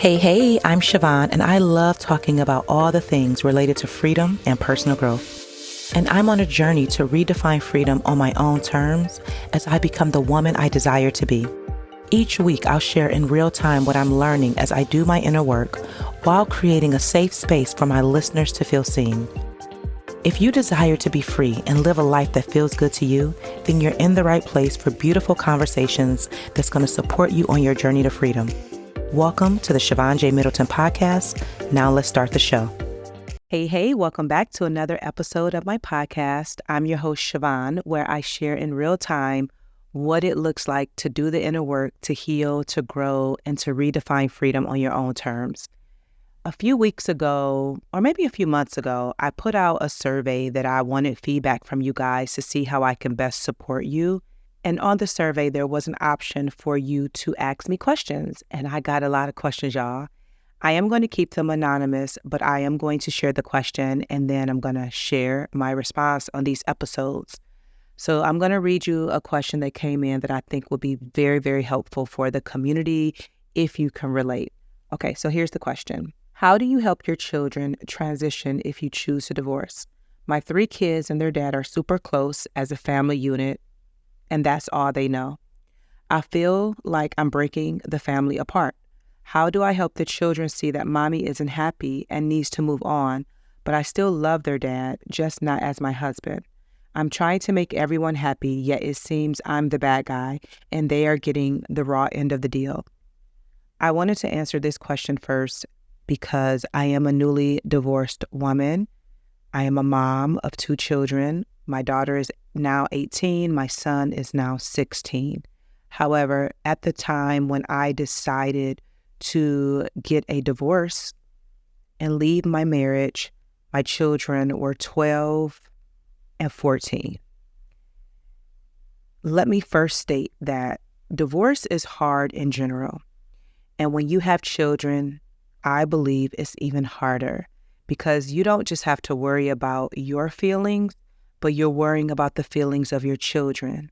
Hey, I'm Siobhan, and I love talking about all the things related to freedom and personal growth. And I'm on a journey to redefine freedom on my own terms as I become the woman I desire to be. Each week, I'll share in real time what I'm learning as I do my inner work while creating a safe space for my listeners to feel seen. If you desire to be free and live a life that feels good to you, then you're in the right place for beautiful conversations that's going to support you on your journey to freedom. Welcome to the Siobhan J. Middleton podcast. Now let's start the show. Hey, welcome back to another episode of my podcast. I'm your host, Siobhan, where I share in real time what it looks like to do the inner work, to heal, to grow, and to redefine freedom on your own terms. A few weeks ago, or maybe a few months ago, I put out a survey that I wanted feedback from you guys to see how I can best support you. And on the survey, there was an option for you to ask me questions. And I got a lot of questions, y'all. I am going to keep them anonymous, but I am going to share the question and then I'm going to share my response on these episodes. So I'm going to read you a question that came in that I think will be very, very helpful for the community if you can relate. Okay, so here's the question. How do you help your children transition if you choose to divorce? My 3 kids and their dad are super close as a family unit, and that's all they know. I feel like I'm breaking the family apart. How do I help the children see that mommy isn't happy and needs to move on, but I still love their dad, just not as my husband? I'm trying to make everyone happy, yet it seems I'm the bad guy and they are getting the raw end of the deal. I wanted to answer this question first because I am a newly divorced woman. I am a mom of 2 children. My daughter is now 18. My son is now 16. However, at the time when I decided to get a divorce and leave my marriage, my children were 12 and 14. Let me first state that divorce is hard in general. And when you have children, I believe it's even harder because you don't just have to worry about your feelings, but you're worrying about the feelings of your children.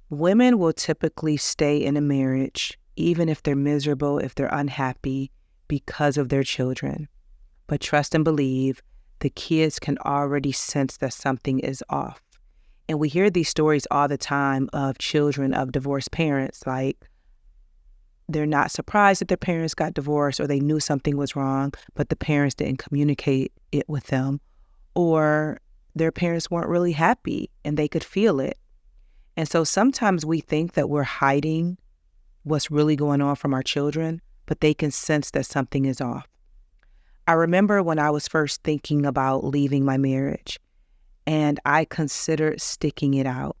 Women will typically stay in a marriage, even if they're miserable, if they're unhappy, because of their children. But trust and believe, the kids can already sense that something is off. And we hear these stories all the time of children of divorced parents, like they're not surprised that their parents got divorced or they knew something was wrong, but the parents didn't communicate it with them, or their parents weren't really happy and they could feel it. And so sometimes we think that we're hiding what's really going on from our children, but they can sense that something is off. I remember when I was first thinking about leaving my marriage and I considered sticking it out.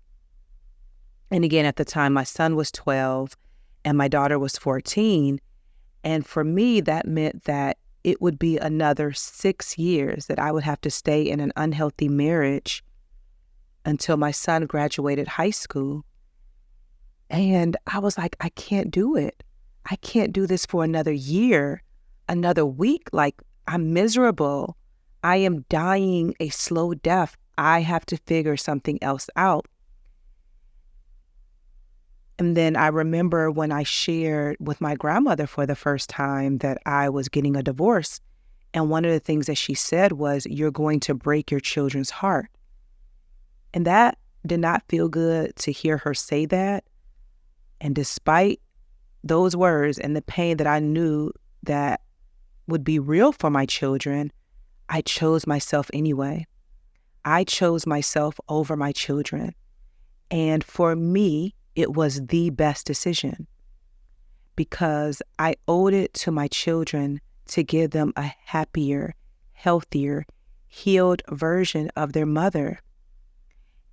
And again, at the time, my son was 12 and my daughter was 14. And for me, that meant that it would be another 6 years that I would have to stay in an unhealthy marriage until my son graduated high school. And I was like, I can't do it. I can't do this for another year, another week. Like, I'm miserable. I am dying a slow death. I have to figure something else out. And then I remember when I shared with my grandmother for the first time that I was getting a divorce. And one of the things that she said was, you're going to break your children's heart. And that did not feel good to hear her say that. And despite those words and the pain that I knew that would be real for my children, I chose myself anyway. I chose myself over my children. And for me, it was the best decision because I owed it to my children to give them a happier, healthier, healed version of their mother.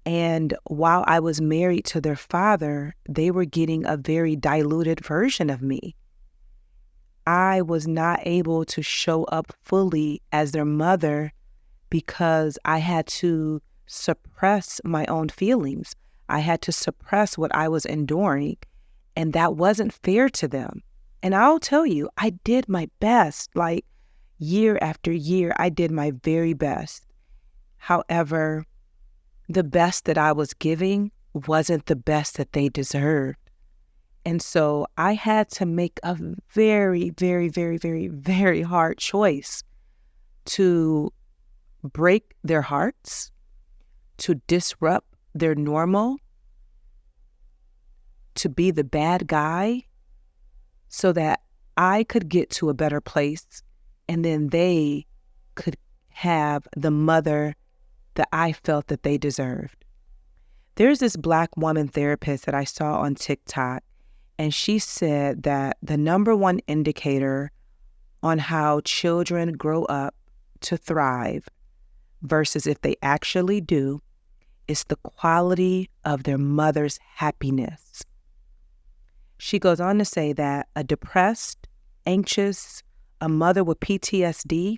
And while I was married to their father, they were getting a very diluted version of me. I was not able to show up fully as their mother because I had to suppress my own feelings. I had to suppress what I was enduring, and that wasn't fair to them. And I'll tell you, I did my best. Like, year after year, I did my very best. However, the best that I was giving wasn't the best that they deserved. And so I had to make a very, very, very, very, very hard choice to break their hearts, to disrupt their normal, to be the bad guy so that I could get to a better place and then they could have the mother that I felt that they deserved. There's this Black woman therapist that I saw on TikTok, and she said that the number one indicator on how children grow up to thrive versus if they actually do is the quality of their mother's happiness. She goes on to say that a depressed, anxious, a mother with PTSD,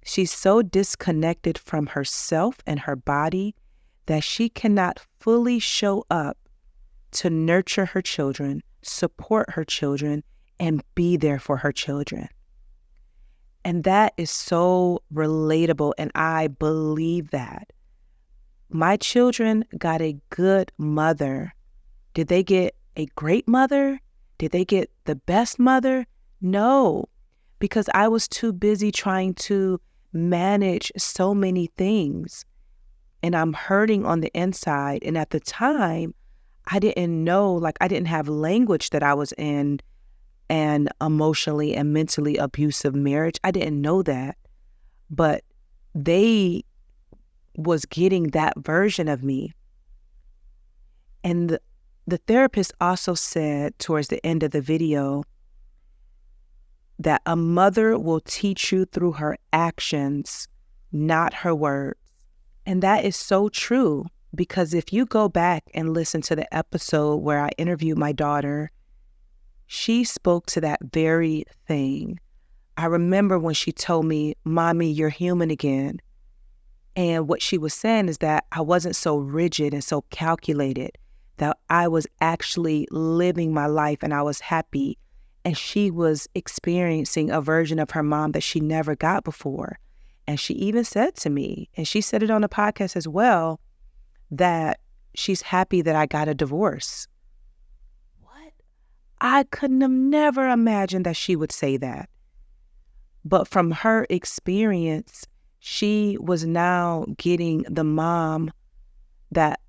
she's so disconnected from herself and her body that she cannot fully show up to nurture her children, support her children, and be there for her children. And that is so relatable, and I believe that. My children got a good mother. Did they get a great mother? Did they get the best mother? No, because I was too busy trying to manage so many things, and I'm hurting on the inside. And at the time, I didn't know, I didn't have language that I was in an emotionally and mentally abusive marriage. I didn't know that, but they was getting that version of me. And the therapist also said towards the end of the video that a mother will teach you through her actions, not her words. And that is so true, because if you go back and listen to the episode where I interviewed my daughter, she spoke to that very thing. I remember when she told me, "Mommy, you're human again." And what she was saying is that I wasn't so rigid and so calculated, that I was actually living my life and I was happy. And she was experiencing a version of her mom that she never got before. And she even said to me, and she said it on the podcast as well, that she's happy that I got a divorce. What? I couldn't have never imagined that she would say that. But from her experience, she was now getting the mom that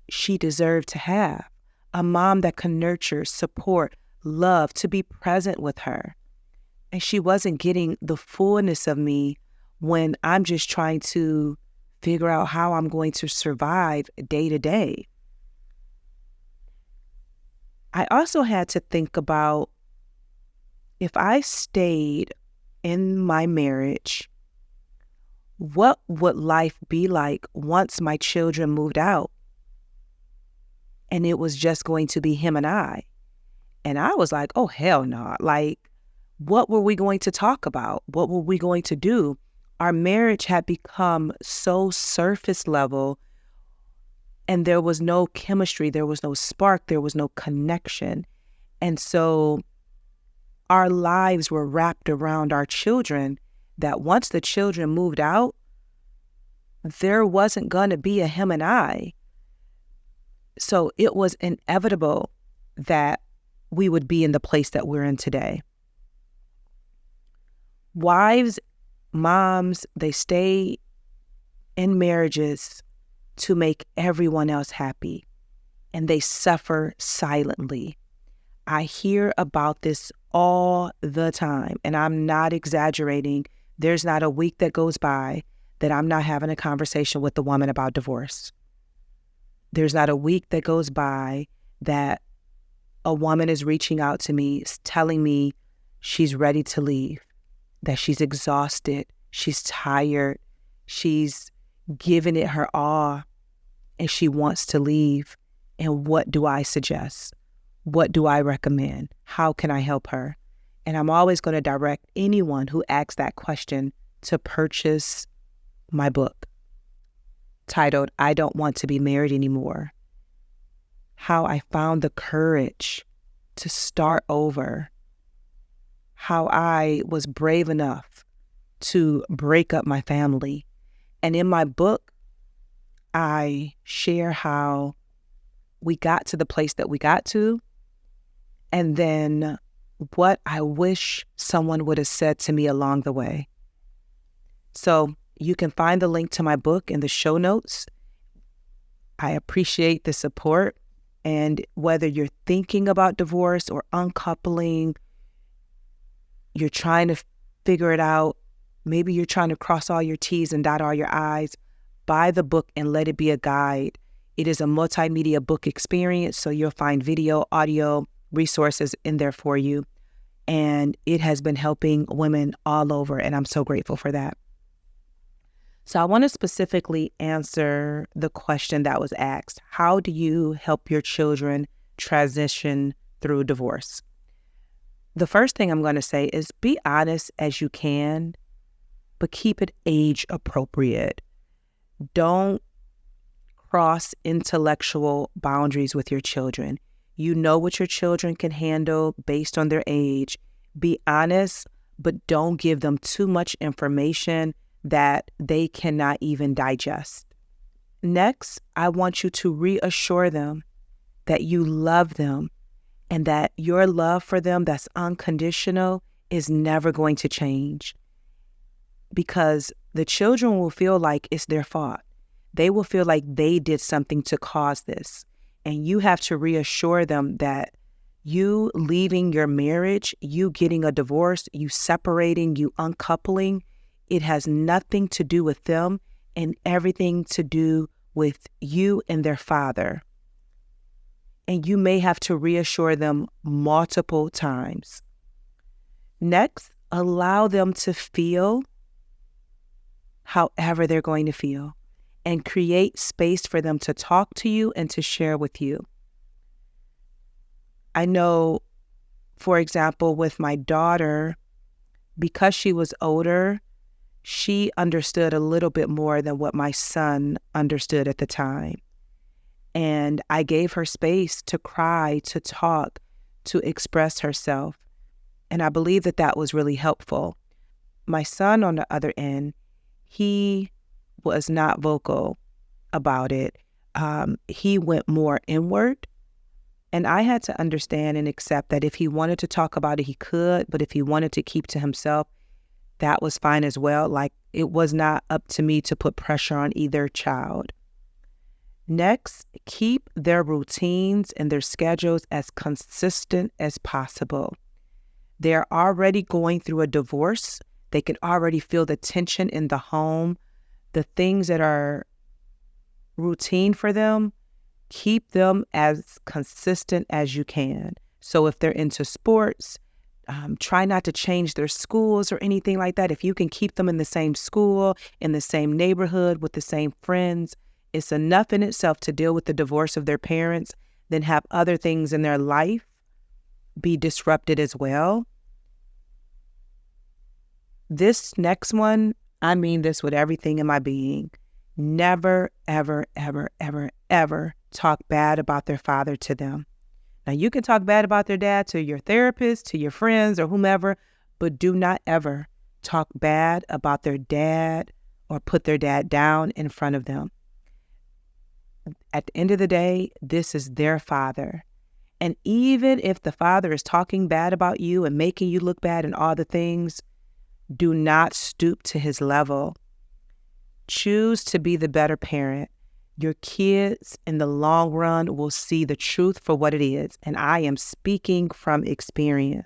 she deserved to have, a mom that can nurture, support, love, to be present with her. And she wasn't getting the fullness of me when I'm just trying to figure out how I'm going to survive day to day. I also had to think about, if I stayed in my marriage, what would life be like once my children moved out? And it was just going to be him and I. And I was like, oh, hell no. What were we going to talk about? What were we going to do? Our marriage had become so surface level, and there was no chemistry, there was no spark, there was no connection. And so our lives were wrapped around our children, that once the children moved out, there wasn't going to be a him and I. So it was inevitable that we would be in the place that we're in today. Wives, moms, they stay in marriages to make everyone else happy, and they suffer silently. I hear about this all the time, and I'm not exaggerating. There's not a week that goes by that I'm not having a conversation with the woman about divorce. There's not a week that goes by that a woman is reaching out to me, telling me she's ready to leave, that she's exhausted, she's tired, she's given it her all, and she wants to leave. And what do I suggest? What do I recommend? How can I help her? And I'm always going to direct anyone who asks that question to purchase my book titled, "I Don't Want to Be Married Anymore." How I found the courage to start over. How I was brave enough to break up my family. And in my book, I share how we got to the place that we got to, and then what I wish someone would have said to me along the way. So you can find the link to my book in the show notes. I appreciate the support. And whether you're thinking about divorce or uncoupling, you're trying to figure it out, maybe you're trying to cross all your T's and dot all your I's, buy the book and let it be a guide. It is a multimedia book experience, so you'll find video, audio, resources in there for you. And it has been helping women all over, and I'm so grateful for that. So I want to specifically answer the question that was asked. How do you help your children transition through divorce? The first thing I'm going to say is be honest as you can, but keep it age appropriate. Don't cross intellectual boundaries with your children. You know what your children can handle based on their age. Be honest, but don't give them too much information that they cannot even digest. Next, I want you to reassure them that you love them and that your love for them that's unconditional is never going to change, because the children will feel like it's their fault. They will feel like they did something to cause this. And you have to reassure them that you leaving your marriage, you getting a divorce, you separating, you uncoupling, it has nothing to do with them and everything to do with you and their father. And you may have to reassure them multiple times. Next, allow them to feel however they're going to feel and create space for them to talk to you and to share with you. I know, for example, with my daughter, because she was older, she understood a little bit more than what my son understood at the time. And I gave her space to cry, to talk, to express herself. And I believe that that was really helpful. My son, on the other end, he was not vocal about it. He went more inward. And I had to understand and accept that if he wanted to talk about it, he could. But if he wanted to keep to himself, that was fine as well. Like, it was not up to me to put pressure on either child. Next, keep their routines and their schedules as consistent as possible. They're already going through a divorce. They can already feel the tension in the home. The things that are routine for them, keep them as consistent as you can. So if they're into sports, try not to change their schools or anything like that. If you can keep them in the same school, in the same neighborhood, with the same friends, it's enough in itself to deal with the divorce of their parents, then have other things in their life be disrupted as well. This next one, I mean this with everything in my being. Never, ever, ever, ever, ever talk bad about their father to them. Now, you can talk bad about their dad to your therapist, to your friends, or whomever, but do not ever talk bad about their dad or put their dad down in front of them. At the end of the day, this is their father. And even if the father is talking bad about you and making you look bad and all the things, do not stoop to his level. Choose to be the better parent. Your kids in the long run will see the truth for what it is. And I am speaking from experience.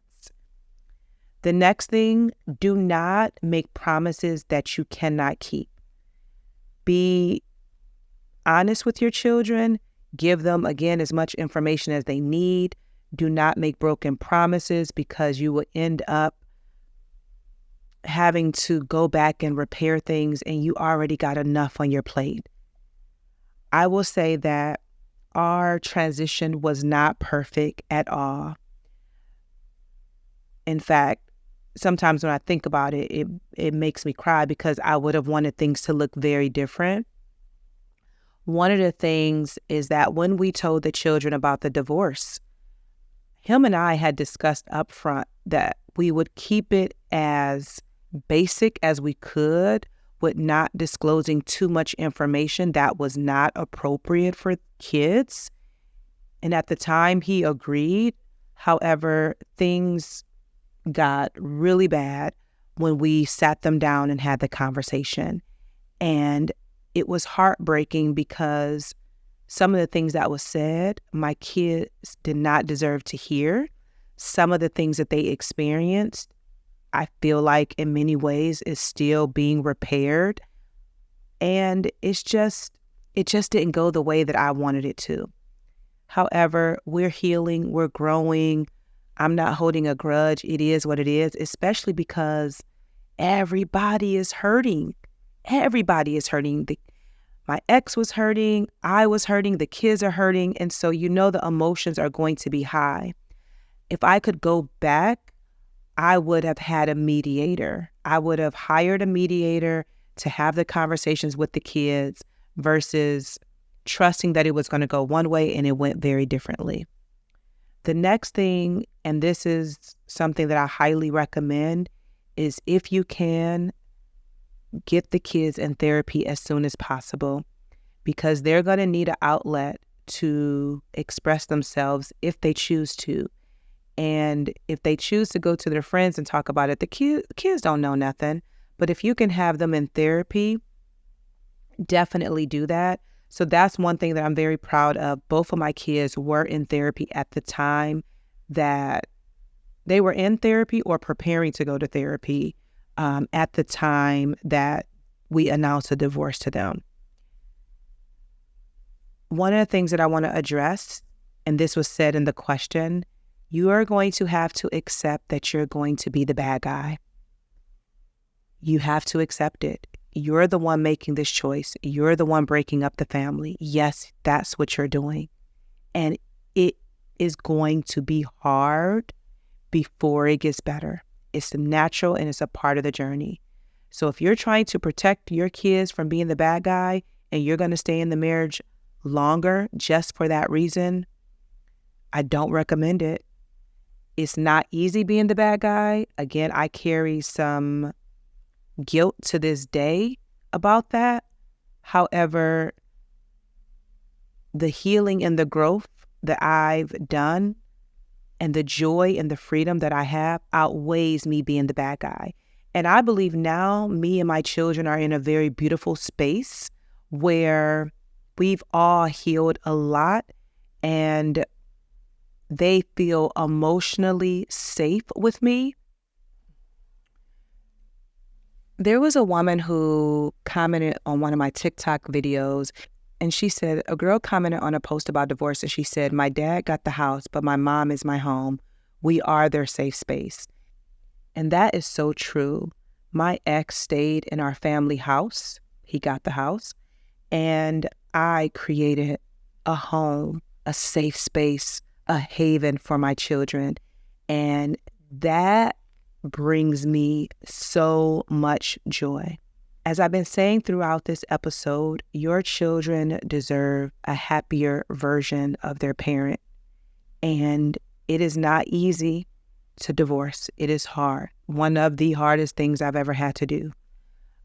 The next thing, do not make promises that you cannot keep. Be honest with your children. Give them, again, as much information as they need. Do not make broken promises, because you will end up having to go back and repair things, and you already got enough on your plate. I will say that our transition was not perfect at all. In fact, sometimes when I think about it, it makes me cry, because I would have wanted things to look very different. One of the things is that when we told the children about the divorce, him and I had discussed up front that we would keep it as basic as we could, with not disclosing too much information that was not appropriate for kids. And at the time, he agreed. However, things got really bad when we sat them down and had the conversation. And it was heartbreaking because some of the things that was said, my kids did not deserve to hear. Some of the things that they experienced, I feel like in many ways is still being repaired. And it just didn't go the way that I wanted it to. However, we're healing, we're growing. I'm not holding a grudge. It is what it is, especially because everybody is hurting. Everybody is hurting. My ex was hurting. I was hurting. The kids are hurting. And so the emotions are going to be high. If I could go back, I would have had a mediator. I would have hired a mediator to have the conversations with the kids versus trusting that it was going to go one way and it went very differently. The next thing, and this is something that I highly recommend, is if you can, get the kids in therapy as soon as possible, because they're going to need an outlet to express themselves if they choose to. And if they choose to go to their friends and talk about it, the kids don't know nothing. But if you can have them in therapy, definitely do that. So that's one thing that I'm very proud of. Both of my kids were in therapy at the time that they were in therapy or preparing to go to therapy at the time that we announced a divorce to them. One of the things that I want to address, and this was said in the question, you are going to have to accept that you're going to be the bad guy. You have to accept it. You're the one making this choice. You're the one breaking up the family. Yes, that's what you're doing. And it is going to be hard before it gets better. It's natural and it's a part of the journey. So if you're trying to protect your kids from being the bad guy and you're going to stay in the marriage longer just for that reason, I don't recommend it. It's not easy being the bad guy. Again, I carry some guilt to this day about that. However, the healing and the growth that I've done and the joy and the freedom that I have outweighs me being the bad guy. And I believe now me and my children are in a very beautiful space where we've all healed a lot and they feel emotionally safe with me. There was a woman who commented on one of my TikTok videos, and she said, a girl commented on a post about divorce, and she said, my dad got the house, but my mom is my home. We are their safe space. And that is so true. My ex stayed in our family house. He got the house. And I created a home, a safe space, a haven for my children. And that brings me so much joy. As I've been saying throughout this episode, your children deserve a happier version of their parent. And it is not easy to divorce. It is hard. One of the hardest things I've ever had to do.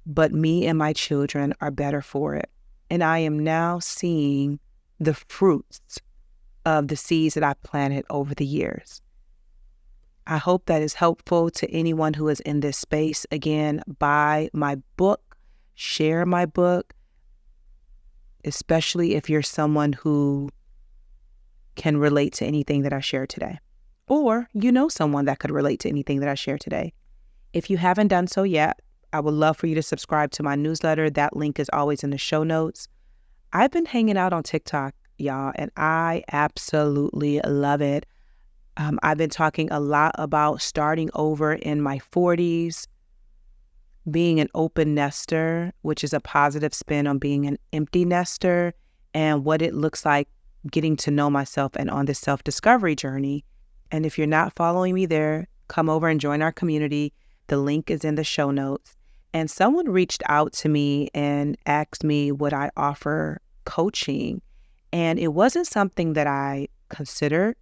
But me and my children are better for it. And I am now seeing the fruits of the seeds that I planted over the years. I hope that is helpful to anyone who is in this space. Again, buy my book, share my book, especially if you're someone who can relate to anything that I shared today. Or you know someone that could relate to anything that I shared today. If you haven't done so yet, I would love for you to subscribe to my newsletter. That link is always in the show notes. I've been hanging out on TikTok, y'all, and I absolutely love it. I've been talking a lot about starting over in my 40s, being an open nester, which is a positive spin on being an empty nester, and what it looks like getting to know myself and on this self-discovery journey. And if you're not following me there, come over and join our community. The link is in the show notes. And someone reached out to me and asked me would I offer coaching. And it wasn't something that I considered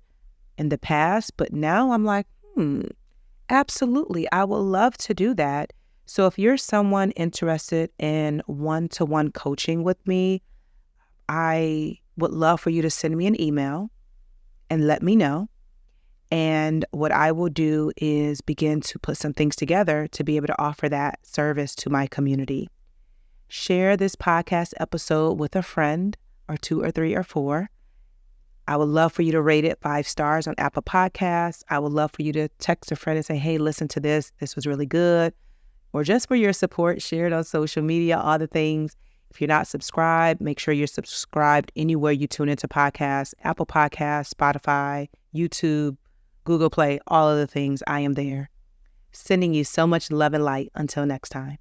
in the past, but now I'm like, absolutely, I would love to do that. So if you're someone interested in one-to-one coaching with me, I would love for you to send me an email and let me know. And what I will do is begin to put some things together to be able to offer that service to my community. Share this podcast episode with a friend or 2 or 3 or 4. I would love for you to rate it 5 stars on Apple Podcasts. I would love for you to text a friend and say, hey, listen to this. This was really good. Or just for your support, share it on social media, all the things. If you're not subscribed, make sure you're subscribed anywhere you tune into podcasts, Apple Podcasts, Spotify, YouTube, Google Play, all of the things. I am there. Sending you so much love and light. Until next time.